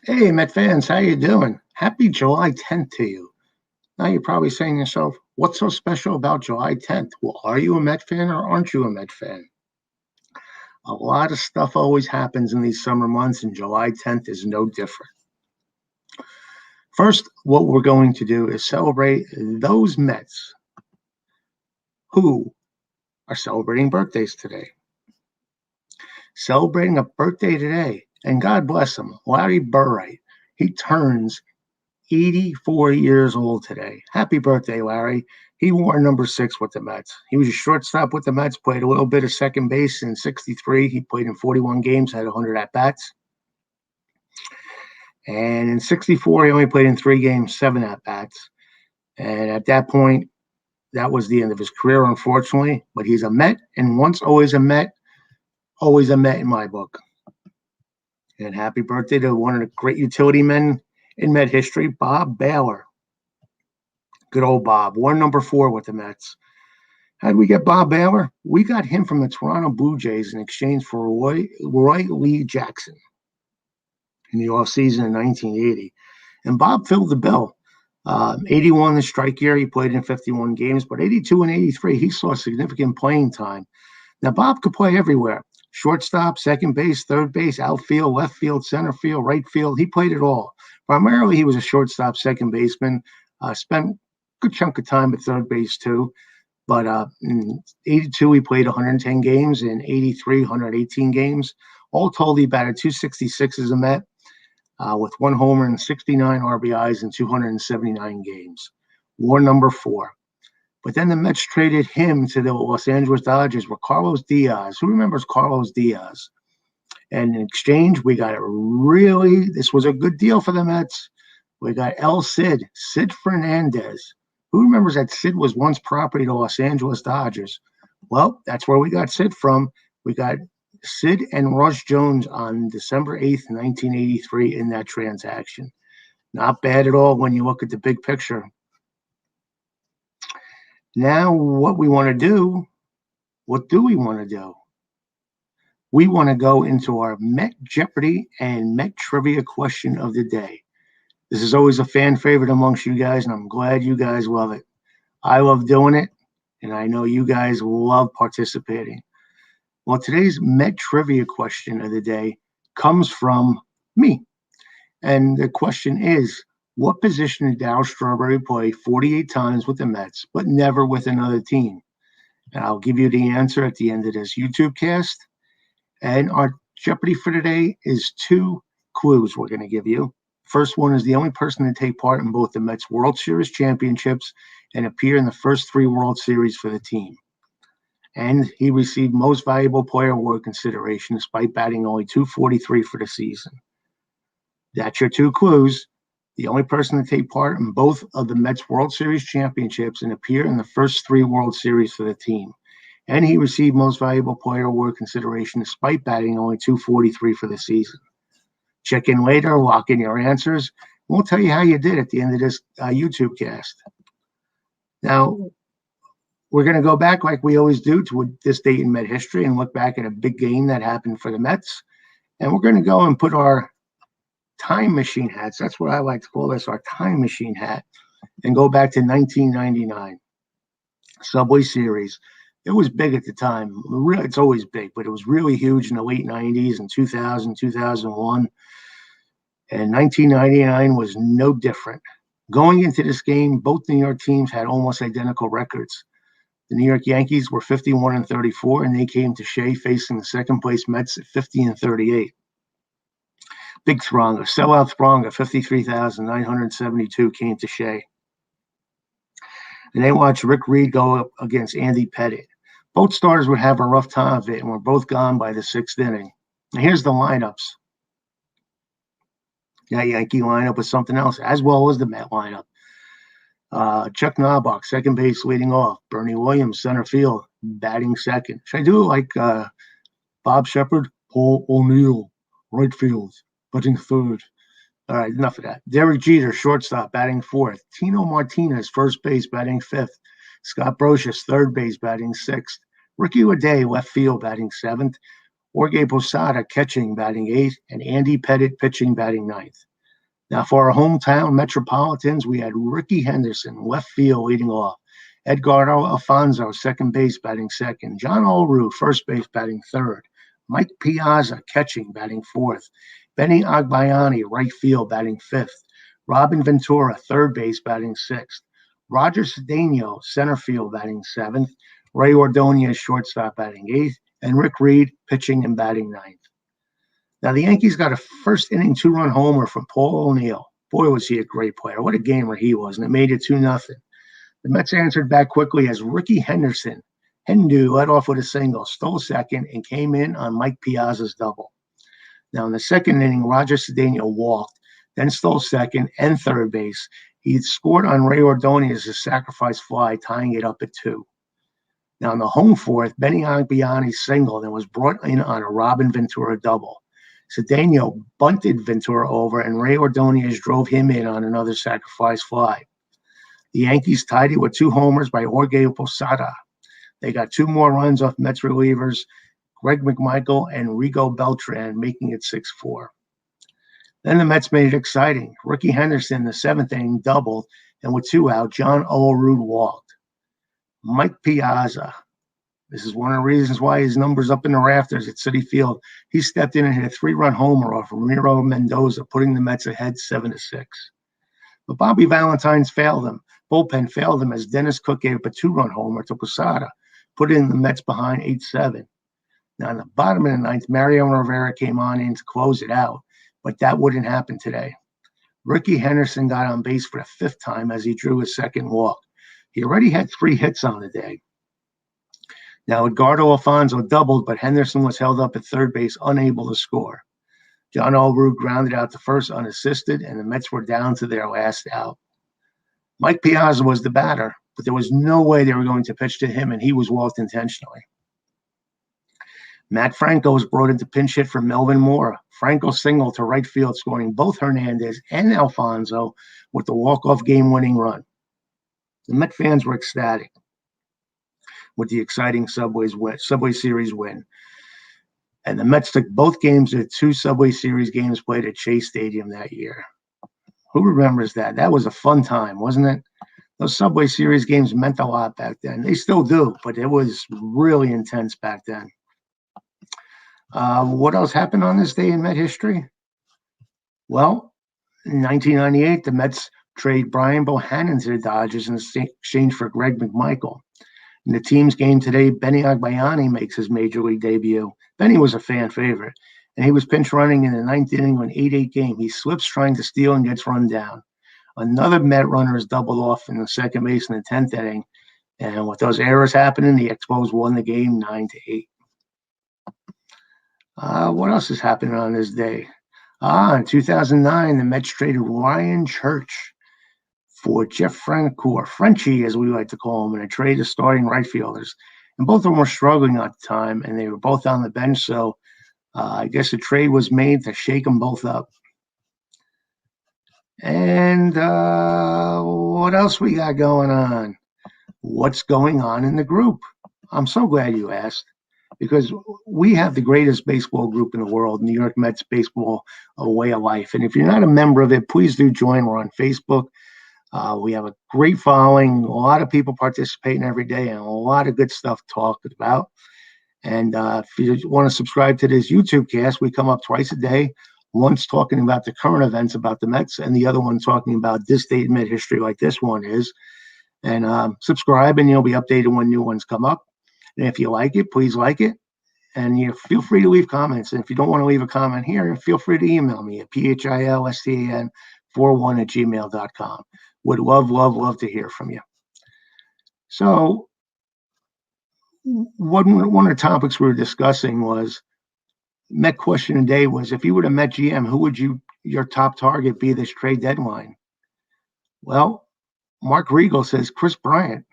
Hey, Met fans, how you doing? Happy July 10th to you. Now you're probably saying to yourself, what's so special about July 10th? Well, are you a Met fan or aren't you a Met fan? A lot of stuff always happens in these summer months, and July 10th is no different. First, what we're going to do is celebrate those Mets who are celebrating birthdays today. Celebrating a birthday today, and God bless him, Larry Burright. He turns 84 years old today. Happy birthday, Larry. He wore number 6 with the Mets. He was a shortstop with the Mets, played a little bit of second base in 63. He played in 41 games, had 100 at-bats. And in 64, he only played in 3 games, 7 at-bats. And at that point, that was the end of his career, unfortunately. But he's a Met, and once always a Met in my book. And happy birthday to one of the great utility men in Met history, Bob Balor. Good old Bob. Wore number 4 with the Mets. How did we get Bob Balor? We got him from the Toronto Blue Jays in exchange for Roy Lee Jackson in the offseason in 1980. And Bob filled the bill. 81 the strike year, he played in 51 games, but 82 and 83, he saw significant playing time. Now, Bob could play everywhere. Shortstop, second base, third base, outfield, left field, center field, right field. He played it all. Primarily, he was a shortstop, second baseman. Spent a good chunk of time at third base, too. But in 82, he played 110 games. In 83, 118 games. All told, he batted .266 as a Met with 1 homer and 69 RBIs in 279 games. War number 4. But then the Mets traded him to the Los Angeles Dodgers with Carlos Diaz. Who remembers Carlos Diaz? And in exchange, we got this was a good deal for the Mets. We got Sid Fernandez. Who remembers that Sid was once property to Los Angeles Dodgers? Well, that's where we got Sid from. We got Sid and Russ Jones on December 8th, 1983 in that transaction. Not bad at all when you look at the big picture. Now, what do we want to do? We want to go into our Met Jeopardy and Met Trivia question of the day. This is always a fan favorite amongst you guys, and I'm glad you guys love it. I love doing it, and I know you guys love participating. Well, today's Met Trivia question of the day comes from me. And the question is, what position did Darryl Strawberry play 48 times with the Mets, but never with another team? And I'll give you the answer at the end of this YouTube cast. And our Jeopardy for today is 2 clues we're going to give you. First one is the only person to take part in both the Mets World Series championships and appear in the first 3 World Series for the team. And he received Most Valuable Player Award consideration despite batting only .243 for the season. That's your 2 clues. The only person to take part in both of the Mets World Series championships and appear in the first 3 World Series for the team. And he received Most Valuable Player Award consideration despite batting only .243 for the season. Check in later, lock in your answers. We'll tell you how you did at the end of this YouTube cast. Now, we're going to go back like we always do to this date in Met history and look back at a big game that happened for the Mets. And we're going to go and put our time machine hats, that's what I like to call this, our time machine hat, and go back to 1999. Subway Series. It was big at the time. It's always big, but it was really huge in the late 90s and 2000, 2001. And 1999 was no different. Going into this game, both New York teams had almost identical records. The New York Yankees were 51 and 34, and they came to Shea facing the second place Mets at 50 and 38. Big throng, a sellout throng of 53,972 came to Shea. And they watched Rick Reed go up against Andy Pettitte. Both starters would have a rough time of it and were both gone by the 6th inning. Now here's the lineups. That Yankee lineup was something else, as well as the Met lineup. Chuck Knobloch, second base leading off. Bernie Williams, center field, batting second. Should I do it like Bob Shepard? Paul O'Neill, right field, batting third. All right, enough of that. Derek Jeter, shortstop, batting fourth. Tino Martinez, first base, batting fifth. Scott Brosius, third base, batting sixth. Ricky Uday, left field, batting seventh. Jorge Posada, catching, batting eighth. And Andy Pettitte, pitching, batting ninth. Now, for our hometown Metropolitans, we had Ricky Henderson, left field, leading off. Edgardo Alfonso, second base, batting second. John Olerud, first base, batting third. Mike Piazza, catching, batting fourth. Benny Agbayani, right field, batting fifth. Robin Ventura, third base, batting sixth. Roger Cedeno, center field, batting seventh. Ray Ordonez, shortstop, batting eighth. And Rick Reed, pitching and batting ninth. Now, the Yankees got a first inning two-run homer from Paul O'Neill. Boy, was he a great player. What a gamer he was, and it made it 2-0. The Mets answered back quickly as Ricky Henderson, Hendu, led off with a single, stole second, and came in on Mike Piazza's double. Now, in the second inning, Roger Cedeno walked, then stole second and third base. He scored on Ray Ordonez's sacrifice fly, tying it up at 2. Now, in the home fourth, Benny Agbayani singled and was brought in on a Robin Ventura double. Cedeno bunted Ventura over, and Ray Ordonez drove him in on another sacrifice fly. The Yankees tied it with 2 homers by Jorge Posada. They got 2 more runs off Mets relievers, Greg McMichael and Rigo Beltran, making it 6-4. Then the Mets made it exciting. Ricky Henderson, the 7th inning, doubled, and with 2 out, John Olerud walked. Mike Piazza, this is one of the reasons why his number's up in the rafters at Citi Field. He stepped in and hit a 3-run homer off Ramiro Mendoza, putting the Mets ahead 7-6. But Bobby Valentine's bullpen failed him as Dennis Cook gave up a 2-run homer to Posada, putting the Mets behind 8-7. Now, in the bottom of the ninth, Mario Rivera came on in to close it out, but that wouldn't happen today. Ricky Henderson got on base for the 5th time as he drew his second walk. He already had 3 hits on the day. Now, Edgardo Alfonso doubled, but Henderson was held up at third base, unable to score. John Olerud grounded out to first unassisted, and the Mets were down to their last out. Mike Piazza was the batter, but there was no way they were going to pitch to him, and he was walked intentionally. Matt Franco was brought in to pinch hit for Melvin Moore. Franco singled to right field, scoring both Hernandez and Alfonso with the walk-off game-winning run. The Met fans were ecstatic with the exciting Subway Series win. And the Mets took both games at 2 Subway Series games played at Chase Stadium that year. Who remembers that? That was a fun time, wasn't it? Those Subway Series games meant a lot back then. They still do, but it was really intense back then. What else happened on this day in Met history? Well, in 1998, the Mets trade Brian Bohanon to the Dodgers in exchange for Greg McMichael. In the team's game today, Benny Agbayani makes his major league debut. Benny was a fan favorite, and he was pinch running in the 9th inning of an 8-8 game. He slips trying to steal and gets run down. Another Met runner is doubled off in the second base in the 10th inning, and with those errors happening, the Expos won the game 9-8. What else is happening on this day? In 2009, the Mets traded Ryan Church for Jeff Francoeur, Frenchie, as we like to call him, in a trade of starting right fielders. And both of them were struggling at the time, and they were both on the bench, so I guess a trade was made to shake them both up. And what else we got going on? What's going on in the group? I'm so glad you asked, because we have the greatest baseball group in the world, New York Mets Baseball, A Way of Life. And if you're not a member of it, please do join. We're on Facebook. We have a great following, a lot of people participating every day, and a lot of good stuff talked about. And if you want to subscribe to this YouTube cast, we come up twice a day, once talking about the current events about the Mets, and the other one talking about this date in Met history like this one is. And subscribe, and you'll be updated when new ones come up. And if you like it, please like it. And you feel free to leave comments. And if you don't want to leave a comment here, feel free to email me at philstan41@gmail.com. Would love to hear from you. So one of the topics we were discussing was, Met question today was, if you were the Met GM, who would your top target be this trade deadline? Well, Mark Riegel says Chris Bryant.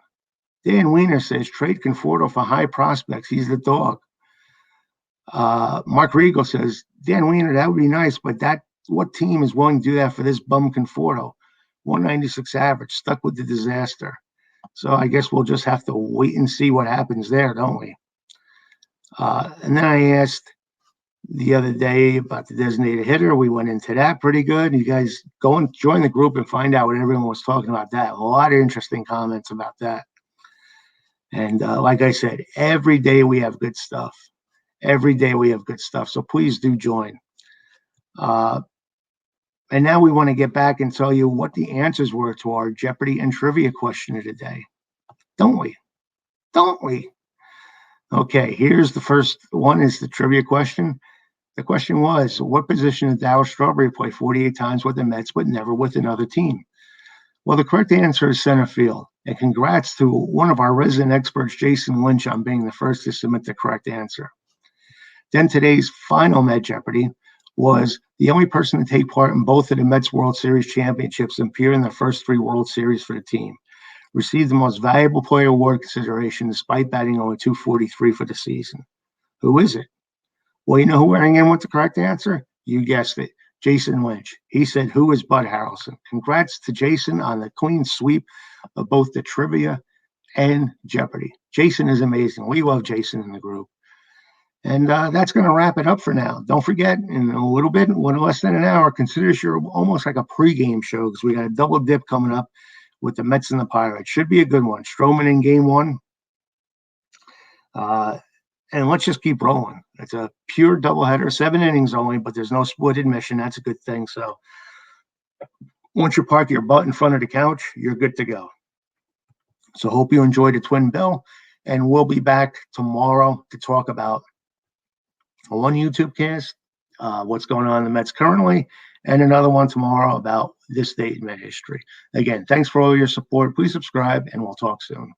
Dan Wiener says trade Conforto for high prospects. He's the dog. Mark Riegel says, Dan Wiener, that would be nice, but what team is willing to do that for this bum Conforto? 196 average, stuck with the disaster. So I guess we'll just have to wait and see what happens there, don't we? And then I asked, the other day about the designated hitter. We went into that pretty good. You guys go and join the group and find out what everyone was talking about that. A lot of interesting comments about that. And like I said, every day we have good stuff. Every day we have good stuff. So please do join. And now we want to get back and tell you what the answers were to our Jeopardy and trivia question of the day. Don't we? Don't we? Okay, here's the first one is the trivia question. The question was, what position did Darryl Strawberry play 48 times with the Mets, but never with another team? Well, the correct answer is center field. And congrats to one of our resident experts, Jason Lynch, on being the first to submit the correct answer. Then today's final Met Jeopardy was the only person to take part in both of the Mets World Series championships and appear in the first 3 World Series for the team. Received the most valuable player award consideration despite batting only .243 for the season. Who is it? Well, you know who rang in with the correct answer? You guessed it, Jason Lynch. He said, who is Bud Harrelson? Congrats to Jason on the clean sweep of both the trivia and Jeopardy. Jason is amazing. We love Jason in the group. And that's going to wrap it up for now. Don't forget, in a little bit, less than an hour, consider this almost like a pregame show because we got a double dip coming up with the Mets and the Pirates. Should be a good one. Stroman in game 1. And let's just keep rolling. It's a pure doubleheader, 7 innings only, but there's no split admission. That's a good thing. So once you park your butt in front of the couch, you're good to go. So hope you enjoyed the twin bill, and we'll be back tomorrow to talk about one YouTube cast, what's going on in the Mets currently, and another one tomorrow about this date in Met history. Again, thanks for all your support. Please subscribe, and we'll talk soon.